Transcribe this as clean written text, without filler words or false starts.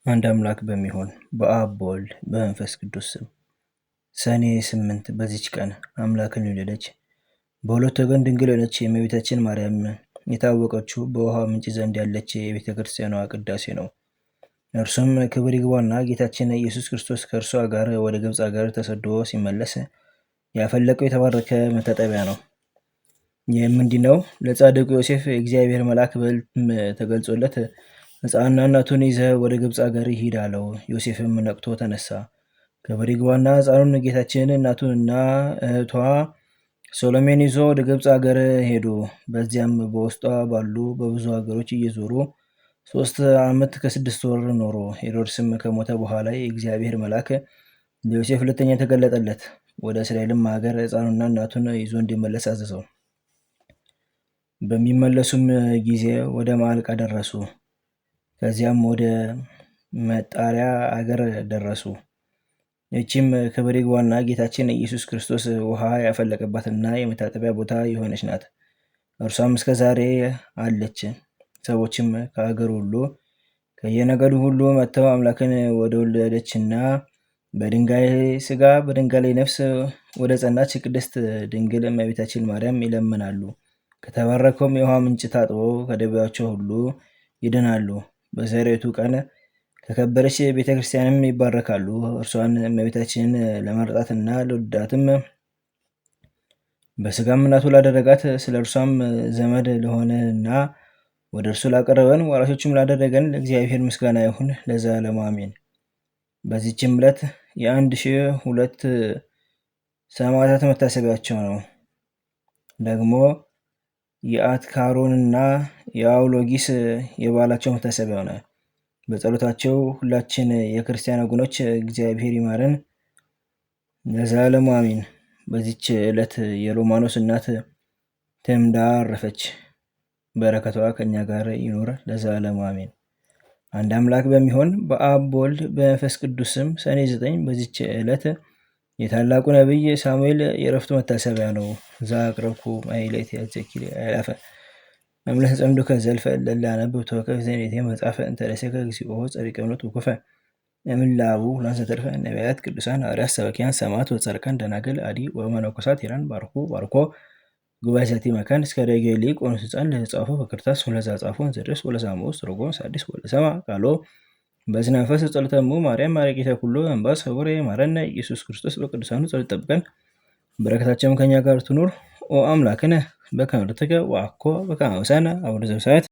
አንድ አምላክ በሚሆን በአብ በወልድ በመንፈስ ቅዱስ ስም ሰኔ 8 በዚች ቀን አምላክን የወለደች በሁለት ወገን ድንግል የሆነች የእመቤታችን ማርያም የታወቀችው በውሃ ምንጭ ዘንድ ያለች የቤተ ክርስቲያኗ ቅዳሴ ነው። እርሱም ክብር ይግባውና ጌታችን ኢየሱስ ክርስቶስ ከእርሷ ጋር ወደ ግብፅ ሀገር ተሰዶ ሲመለስ ያፈለቀው የተባረከ መታጠቢያ ነው። ይህም እንዲህ ነው። ለጻድቁ ዮሴፍ የእግዚአብሔር መልአክ በሕልም ተገልጾለት ሕፃንና እናቱን ይዘህ ወደ ግብፅ ሀገር ይሂድ አለው። ዮሴፍም ነቅቶ ተነሳ። ክብር ይግባውና ሕፃኑን ጌታችን እናቱንና እህቷ ሶሎሜን ይዞ ወደ ግብፅ ሀገር ሄዱ። በዚያም በውስጧ ባሉ በብዙ ሀገሮች እየዞሩ 3 ዓመት ከ6 ወር ኖሮ። ሄሮድስም ከሞተ በኋላ የእግዚአብሔር መልአክ ለዮሴፍ ሁለተኛ ተገለጠለት። ወደ እስራኤልም ሀገር ሕፃኑና እናቱን ይዞ እንዲመለስ አዘዘው። በሚመለሱም ጊዜ ወደ ማልቃ ደረሱ። ከዚያም ወደ መጣሪያ አገር ደረሱ። ይህችም ክብር ይግባውና ጌታችን ኢየሱስ ክርስቶስ ውሃ ያፈለቀባትና የመታጠቢያ ቦታ የሆነች ናት። እርሷም እስከ ዛሬ አለች። ሰዎችም ከሀገር ሁሉ ከየነገዱ ሁሉ መጥተው አምላክን ወደ ወለደችና በድንጋይ ስጋ በድንጋይ ነፍስ ወደ ጸናች ቅድስት ድንግል እመቤታችን ማርያም ይለምናሉ። ከተባረከውም የውሃ ምንጭ ታጥበው ከደዌያቸው ሁሉ ይድናሉ። በዛሬቱ ቀን ከከበረች ቤተክርስቲያንም ይባረካሉ። እርሷን እመቤታችንን ለመርጣትና ለወዳትም በስጋም እናቱ ላደረጋት ስለ እርሷም ዘመድ ለሆነና ወደ እርሱ ላቀረበን ወራሾችም ላደረገን ለእግዚአብሔር ምስጋና ይሁን ለዘላለሙ አሜን። በዚህችም ዕለት የ1002 ሰማዕታት መታሰቢያቸው ነው። ደግሞ የአትካሮንና የአውሎጊስ የበዓላቸው መታሰቢያ ሆነ። በጸሎታቸው ሁላችን የክርስቲያን ወገኖች እግዚአብሔር ይማረን ለዘላለሙ አሜን። በዚች ዕለት የሮማኖስ እናት ትምዳ አረፈች። በረከቷ ከኛ ጋር ይኖር ለዘላለሙ አሜን። አንድ አምላክ በሚሆን በአብ በወልድ በመንፈስ ቅዱስ ስም ሰኔ 9 በዚች ዕለት የታላቁ ነቢይ ሳሙኤል የዕረፍቱ መታሰቢያ ነው። ዘአቅረብኩ ማሕሌተ ዘኪርየ አእላፈ መምለሰ ጸምዱከ ዘልፈ ለላነብብ ተወከፍ ዘኔቴ መጽሐፈ እንተ ርእሰከ እግዚኦ ጸሪቀ እምነት ውኩፈ እምለአቡ ላንሰ ተርፈ ነቢያት ቅዱሳን ሐዋርያት ሰባክያን ሰማዕታት ወጻድቃን ደናግል አዲ ወመነኮሳት ሄራን ባርኮ ጉባኤ ዘቲ መካን እስከ ደጌ ሊቅ ወንስፃን ለተጻፈ በክርታስ ወለዛ ጻፎን ዘድረስ ወለሳሙስ ትርጉም ሳዲስ ወለሰማ ቃሎ በዝነ መንፈስ ጸሎተሙ ማርያም ማረቂተ ኩሉ እንባስ ህቡረ ማረነ ኢየሱስ ክርስቶስ በቅዱሳኑ ጸሎት ጠብቀን በረከታቸውም ከኛ ጋር ትኑር። ኦ አምላክነ በከመ ርትከ ወአኮ በከመ አበሳነ አቡነ ዘበሰማያት